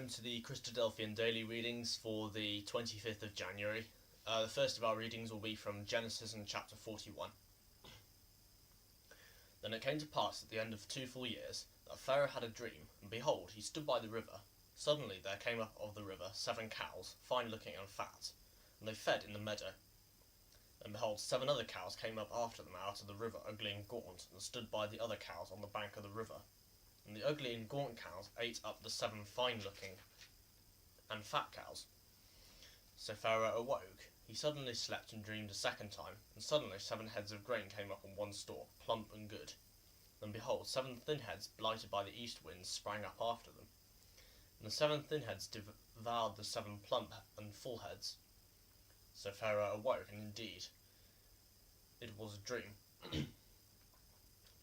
welcome to the Christadelphian daily readings for the 25th of January. The first of our readings will be from Genesis in chapter 41. Then it came to pass at the end of 2 full years that Pharaoh had a dream, and behold, he stood by the river. Suddenly there came up of the river 7 cows, fine looking and fat, and they fed in the meadow. And behold, 7 other cows came up after them out of the river, ugly and gaunt, and stood by the other cows on the bank of the river. And the ugly and gaunt cows ate up the 7 fine-looking and fat cows. So Pharaoh awoke. He suddenly slept and dreamed a second time, and suddenly 7 heads of grain came up on one stalk, plump and good. Then behold, 7 thin heads, blighted by the east winds, sprang up after them. And the 7 thin heads devoured the 7 plump and full heads. So Pharaoh awoke, and indeed it was a dream.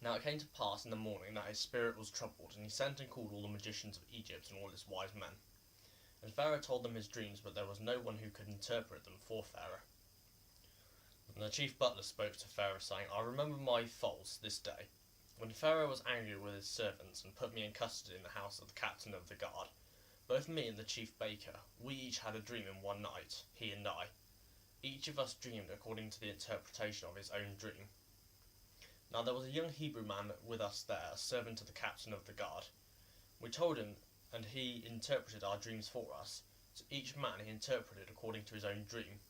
Now it came to pass in the morning that his spirit was troubled, and he sent and called all the magicians of Egypt and all his wise men. And Pharaoh told them his dreams, but there was no one who could interpret them for Pharaoh. And the chief butler spoke to Pharaoh, saying, I remember my faults this day, when Pharaoh was angry with his servants, and put me in custody in the house of the captain of the guard. Both me and the chief baker, we each had a dream in one night, he and I. Each of us dreamed according to the interpretation of his own dream. Now there was a young Hebrew man with us there, a servant to the captain of the guard. We told him, and he interpreted our dreams for us. So each man he interpreted according to his own dream.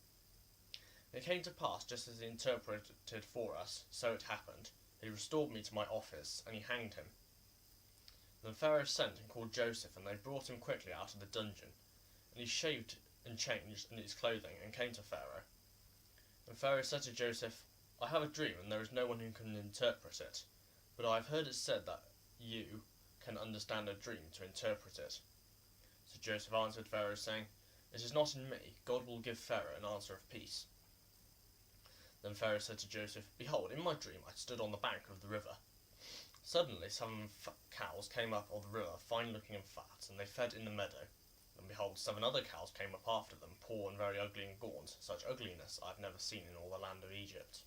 And it came to pass, just as he interpreted for us, so it happened. He restored me to my office, and he hanged him. Then Pharaoh sent and called Joseph, and they brought him quickly out of the dungeon. And he shaved and changed in his clothing, and came to Pharaoh. And Pharaoh said to Joseph, I have a dream, and there is no one who can interpret it. But I have heard it said that you can understand a dream to interpret it. So Joseph answered Pharaoh, saying, It is not in me. God will give Pharaoh an answer of peace. Then Pharaoh said to Joseph, Behold, in my dream I stood on the bank of the river. Suddenly 7 cows came up of the river, fine looking and fat, and they fed in the meadow. And behold, 7 other cows came up after them, poor and very ugly and gaunt. Such ugliness I have never seen in all the land of Egypt.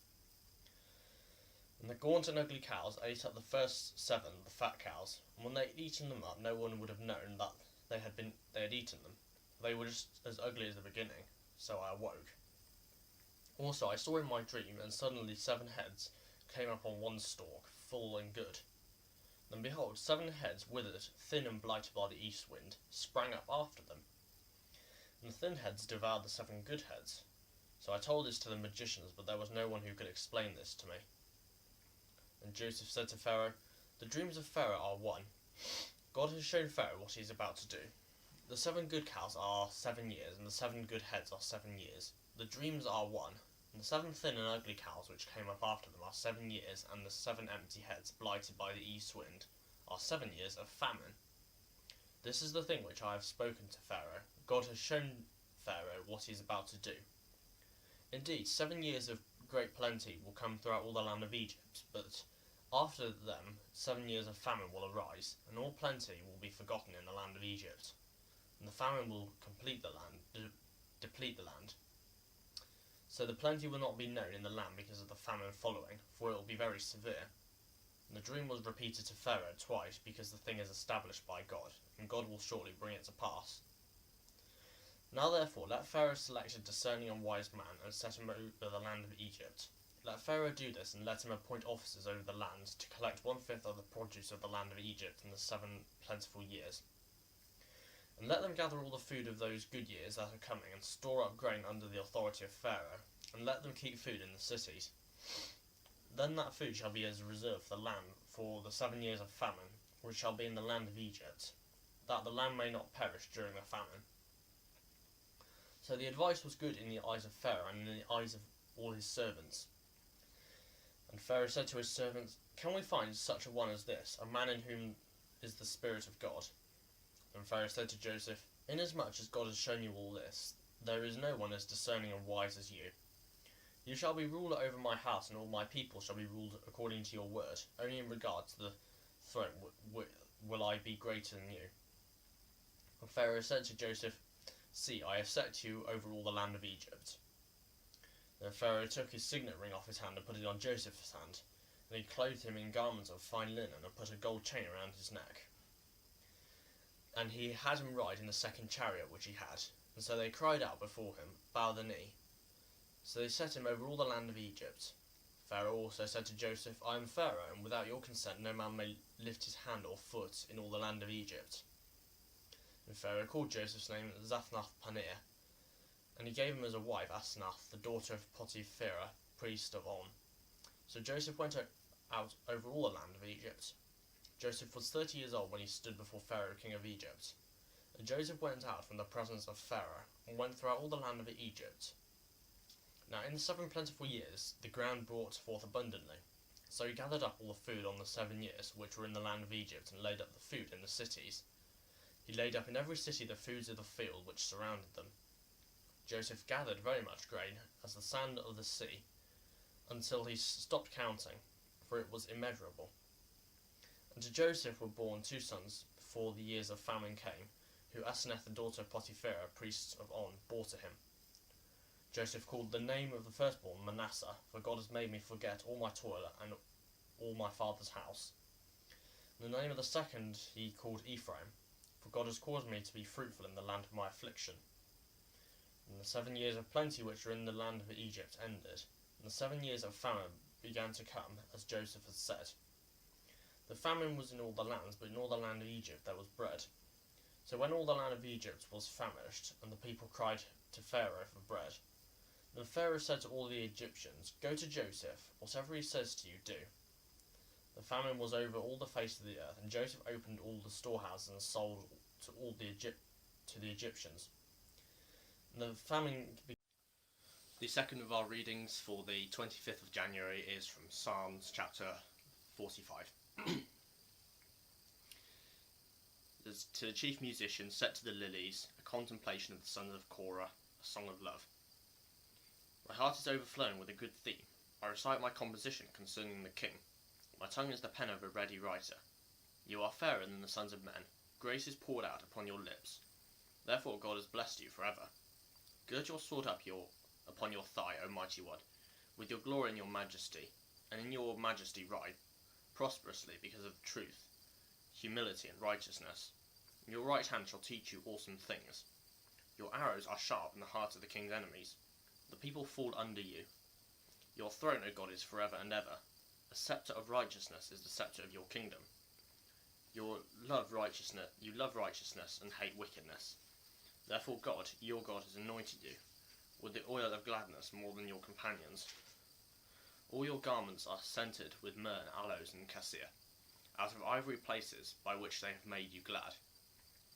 And the gaunt and ugly cows ate up the first 7, the fat cows, and when they had eaten them up, no one would have known that they had eaten them. They were just as ugly as the beginning, so I awoke. Also I saw in my dream, and suddenly 7 heads came up on one stalk, full and good. Then behold, 7 heads withered, thin and blighted by the east wind, sprang up after them. And the thin heads devoured the 7 good heads. So I told this to the magicians, but there was no one who could explain this to me. And Joseph said to Pharaoh, The dreams of Pharaoh are one. God has shown Pharaoh what he is about to do. The 7 good cows are 7 years, and the 7 good heads are 7 years. The dreams are one, and the 7 thin and ugly cows which came up after them are 7 years, and the 7 empty heads, blighted by the east wind, are 7 years of famine. This is the thing which I have spoken to Pharaoh. God has shown Pharaoh what he is about to do. Indeed, 7 years of great plenty will come throughout all the land of Egypt, but after them 7 years of famine will arise, and all plenty will be forgotten in the land of Egypt, and the famine will deplete the land. So the plenty will not be known in the land because of the famine following, for it will be very severe. And the dream was repeated to Pharaoh twice, because the thing is established by God, and God will shortly bring it to pass. Now therefore let Pharaoh select a discerning and wise man, and set him over the land of Egypt. Let Pharaoh do this, and let him appoint officers over the land, to collect 1/5 of the produce of the land of Egypt in the 7 plentiful years. And let them gather all the food of those good years that are coming, and store up grain under the authority of Pharaoh, and let them keep food in the cities. Then that food shall be as a reserve for the land for the 7 years of famine, which shall be in the land of Egypt, that the land may not perish during the famine. So the advice was good in the eyes of Pharaoh, and in the eyes of all his servants. And Pharaoh said to his servants, Can we find such a one as this, a man in whom is the Spirit of God? And Pharaoh said to Joseph, Inasmuch as God has shown you all this, there is no one as discerning and wise as you. You shall be ruler over my house, and all my people shall be ruled according to your word. Only in regard to the throne will I be greater than you. And Pharaoh said to Joseph, See, I have set you over all the land of Egypt. Then Pharaoh took his signet ring off his hand and put it on Joseph's hand, and he clothed him in garments of fine linen, and put a gold chain around his neck. and he had him ride in the second chariot which he had. And so they cried out before him, Bow the knee. So they set him over all the land of Egypt. Pharaoh also said to Joseph, I am Pharaoh, and without your consent no man may lift his hand or foot in all the land of Egypt. And Pharaoh called Joseph's name Zaphnath-Paneah, and he gave him as a wife Asenath, the daughter of Potiphera, priest of On. So Joseph went out over all the land of Egypt. Joseph was 30 years old when he stood before Pharaoh, king of Egypt. And Joseph went out from the presence of Pharaoh, and went throughout all the land of Egypt. Now in the 7 plentiful years the ground brought forth abundantly. So he gathered up all the food on the 7 years which were in the land of Egypt, and laid up the food in the cities. He laid up in every city the foods of the field which surrounded them. Joseph gathered very much grain, as the sand of the sea, until he stopped counting, for it was immeasurable. And to Joseph were born 2 sons before the years of famine came, who Asenath the daughter of Potiphera, priest of On, bore to him. Joseph called the name of the firstborn Manasseh, for God has made me forget all my toil and all my father's house. And the name of the second he called Ephraim, for God has caused me to be fruitful in the land of my affliction. And the 7 years of plenty which were in the land of Egypt ended, and the 7 years of famine began to come, as Joseph had said. The famine was in all the lands, but in all the land of Egypt there was bread. So when all the land of Egypt was famished, and the people cried to Pharaoh for bread, then Pharaoh said to all the Egyptians, Go to Joseph, whatever he says to you, do. The famine was over all the face of the earth, and Joseph opened all the storehouses and sold to all the Egyptians. And the famine. The second of our readings for the 25th of January is from Psalms chapter 45. To the chief musician, set to the lilies, a contemplation of the sons of Korah, a song of love. My heart is overflowing with a good theme. I recite my composition concerning the king. My tongue is the pen of a ready writer. You are fairer than the sons of men. Grace is poured out upon your lips. Therefore God has blessed you forever. Gird your sword upon your thigh, O mighty one, with your glory and your majesty, and in your majesty ride prosperously because of truth, humility, and righteousness. Your right hand shall teach you awesome things. Your arrows are sharp in the heart of the king's enemies. The people fall under you. Your throne, O God, is forever and ever. A scepter of righteousness is the scepter of your kingdom. You love righteousness and hate wickedness. Therefore God, your God, has anointed you with the oil of gladness more than your companions. All your garments are scented with myrrh and aloes and cassia, out of ivory places by which they have made you glad.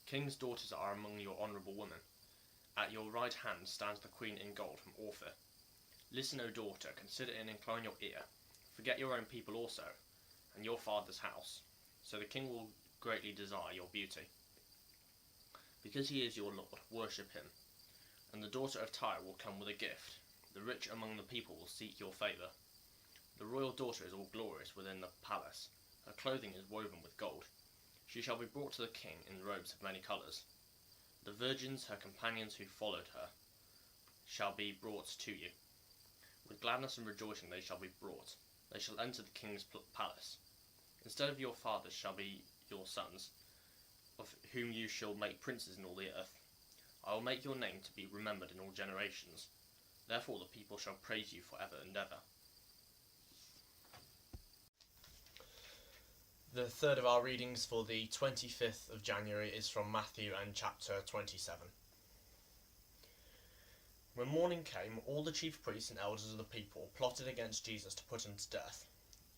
King's daughters are among your honourable women. At your right hand stands the queen in gold from Ophir. Listen, O daughter, consider and incline your ear. Forget your own people also, and your father's house, so the king will greatly desire your beauty. Because he is your Lord, worship him. And the daughter of Tyre will come with a gift. The rich among the people will seek your favour. The royal daughter is all glorious within the palace. Her clothing is woven with gold. She shall be brought to the king in robes of many colours. The virgins, her companions who followed her, shall be brought to you. With gladness and rejoicing they shall be brought. They shall enter the king's palace. Instead of your fathers shall be your sons, of whom you shall make princes in all the earth. I will make your name to be remembered in all generations. Therefore the people shall praise you forever and ever. The third of our readings for the 25th of January is from Matthew and chapter 27. When morning came, all the chief priests and elders of the people plotted against Jesus to put him to death.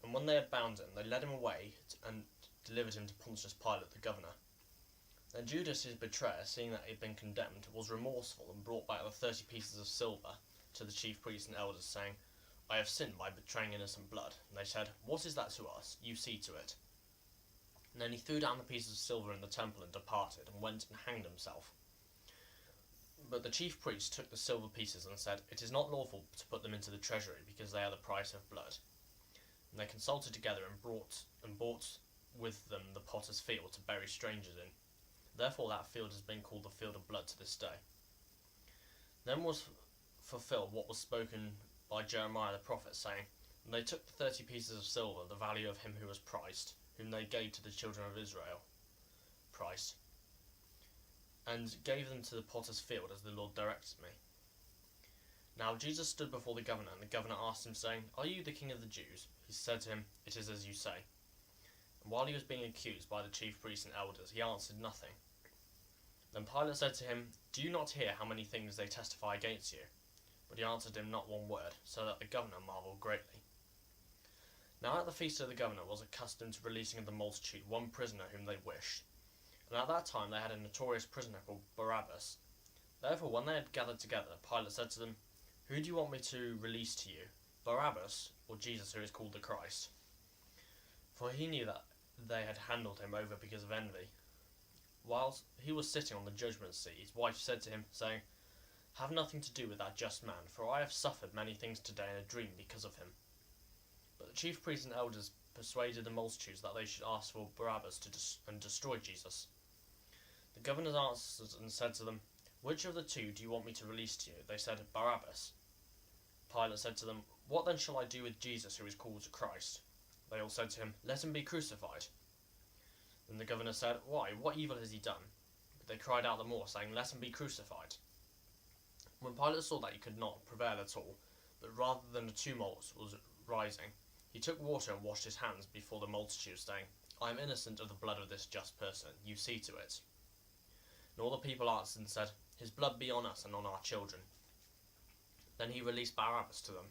And when they had bound him, they led him away and delivered him to Pontius Pilate the governor. Then Judas, his betrayer, seeing that he had been condemned, was remorseful and brought back the 30 pieces of silver to the chief priests and elders, saying, I have sinned by betraying innocent blood. And they said, What is that to us? You see to it. And then he threw down the pieces of silver in the temple and departed, and went and hanged himself. But the chief priests took the silver pieces and said, It is not lawful to put them into the treasury, because they are the price of blood. And they consulted together and bought with them the potter's field to bury strangers in. Therefore that field has been called the field of blood to this day. Then was fulfilled what was spoken by Jeremiah the prophet, saying, And they took the 30 pieces of silver, the value of him who was priced, whom they gave to the children of Israel. Priced. and gave them to the potter's field as the Lord directed me. Now Jesus stood before the governor, and the governor asked him, saying, Are you the king of the Jews? He said to him, It is as you say. And while he was being accused by the chief priests and elders, he answered nothing. Then Pilate said to him, Do you not hear how many things they testify against you? But he answered him not one word, so that the governor marvelled greatly. Now at the feast of the governor was accustomed to releasing of the multitude one prisoner whom they wished. And at that time they had a notorious prisoner called Barabbas. Therefore when they had gathered together, Pilate said to them, Who do you want me to release to you, Barabbas, or Jesus, who is called the Christ? For he knew that they had handled him over because of envy. Whilst he was sitting on the judgment seat, his wife said to him, saying, Have nothing to do with that just man, for I have suffered many things today in a dream because of him. But the chief priests and elders persuaded the multitudes that they should ask for Barabbas and destroy Jesus. The governor answered and said to them, Which of the two do you want me to release to you? They said, Barabbas. Pilate said to them, What then shall I do with Jesus, who is called Christ? They all said to him, Let him be crucified. Then the governor said, Why, what evil has he done? But they cried out the more, saying, Let him be crucified. When Pilate saw that he could not prevail at all, but rather than a tumult was rising, he took water and washed his hands before the multitude, saying, I am innocent of the blood of this just person, you see to it. And all the people answered and said, His blood be on us and on our children. Then he released Barabbas to them,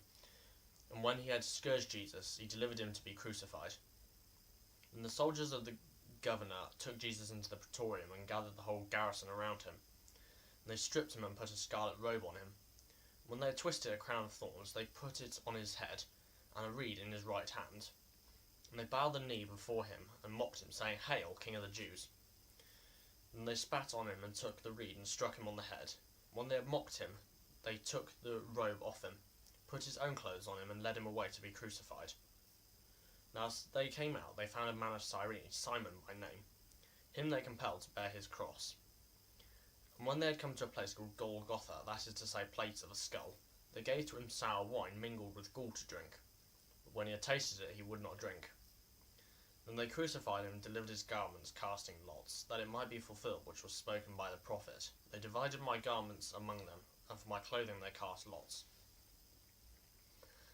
and when he had scourged Jesus, he delivered him to be crucified. And the soldiers of the governor took Jesus into the praetorium and gathered the whole garrison around him. And they stripped him and put a scarlet robe on him. When they had twisted a crown of thorns, they put it on his head, and a reed in his right hand. And they bowed the knee before him, and mocked him, saying, Hail, King of the Jews! And they spat on him, and took the reed, and struck him on the head. When they had mocked him, they took the robe off him, put his own clothes on him, and led him away to be crucified. Now as they came out, they found a man of Cyrene, Simon by name. Him they compelled to bear his cross. And when they had come to a place called Golgotha, that is to say, place of a skull, they gave to him sour wine mingled with gall to drink. But when he had tasted it, he would not drink. Then they crucified him and delivered his garments, casting lots, that it might be fulfilled which was spoken by the prophet. They divided my garments among them, and for my clothing they cast lots.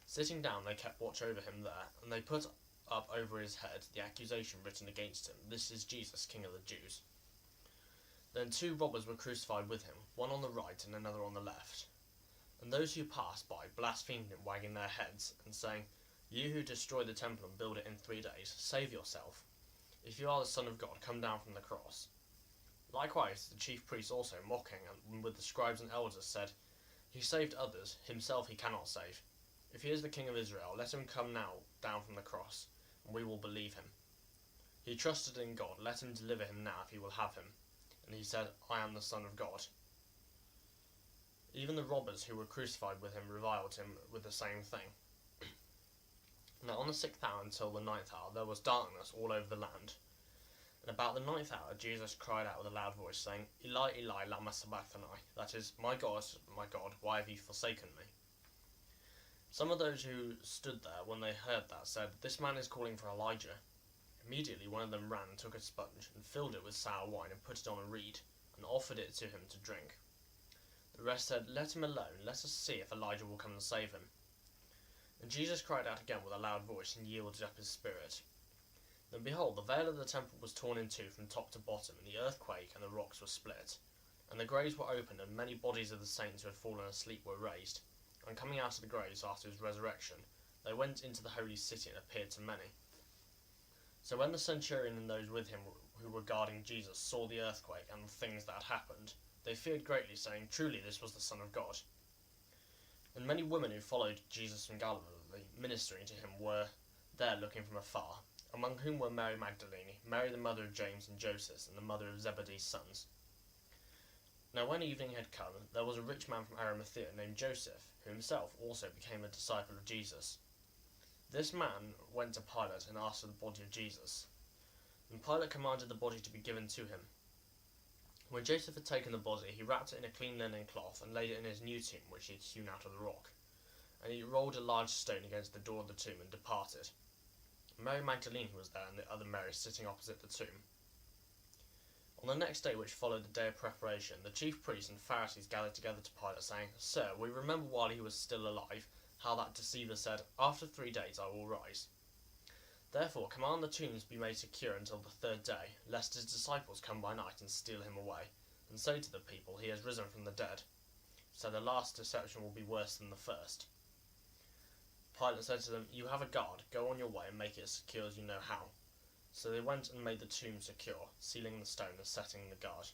Sitting down, they kept watch over him there, and they put up over his head the accusation written against him, This is Jesus, King of the Jews. Then 2 robbers were crucified with him, one on the right and another on the left. And those who passed by blasphemed him, wagging their heads, and saying, You who destroy the temple and build it in 3 days, save yourself. If you are the Son of God, come down from the cross. Likewise the chief priests also, mocking, and with the scribes and elders, said, He saved others, himself he cannot save. If he is the King of Israel, let him come now down from the cross, and we will believe him. He trusted in God, let him deliver him now if he will have him. And he said, I am the Son of God. Even the robbers who were crucified with him reviled him with the same thing. Now on the 6th hour until the 9th hour there was darkness all over the land. And about the 9th hour Jesus cried out with a loud voice, saying, Eli, Eli, lama sabachthani, that is, my God, why have you forsaken me? Some of those who stood there, when they heard that, said, This man is calling for Elijah. Immediately one of them ran and took a sponge, and filled it with sour wine, and put it on a reed, and offered it to him to drink. The rest said, Let him alone, let us see if Elijah will come and save him. And Jesus cried out again with a loud voice, and yielded up his spirit. Then behold, the veil of the temple was torn in two from top to bottom, and the earth quaked, and the rocks were split. And the graves were opened, and many bodies of the saints who had fallen asleep were raised. And coming out of the graves after his resurrection, they went into the holy city and appeared to many. So when the centurion and those with him who were guarding Jesus saw the earthquake and the things that had happened, they feared greatly, saying, Truly this was the Son of God. And many women who followed Jesus from Galilee, ministering to him, were there looking from afar, among whom were Mary Magdalene, Mary the mother of James and Joseph, and the mother of Zebedee's sons. Now when evening had come, there was a rich man from Arimathea named Joseph, who himself also became a disciple of Jesus. This man went to Pilate and asked for the body of Jesus. And Pilate commanded the body to be given to him. When Joseph had taken the body, he wrapped it in a clean linen cloth and laid it in his new tomb, which he had hewn out of the rock. And he rolled a large stone against the door of the tomb and departed. Mary Magdalene was there, and the other Mary sitting opposite the tomb. On the next day, which followed the day of preparation, the chief priests and Pharisees gathered together to Pilate, saying, Sir, we remember while he was still alive, how that deceiver said, After 3 days I will rise. Therefore command the tombs be made secure until the 3rd day, lest his disciples come by night and steal him away, and say to the people, He has risen from the dead. So the last deception will be worse than the first. Pilate said to them, You have a guard, go on your way and make it as secure as you know how. So they went and made the tomb secure, sealing the stone and setting the guard.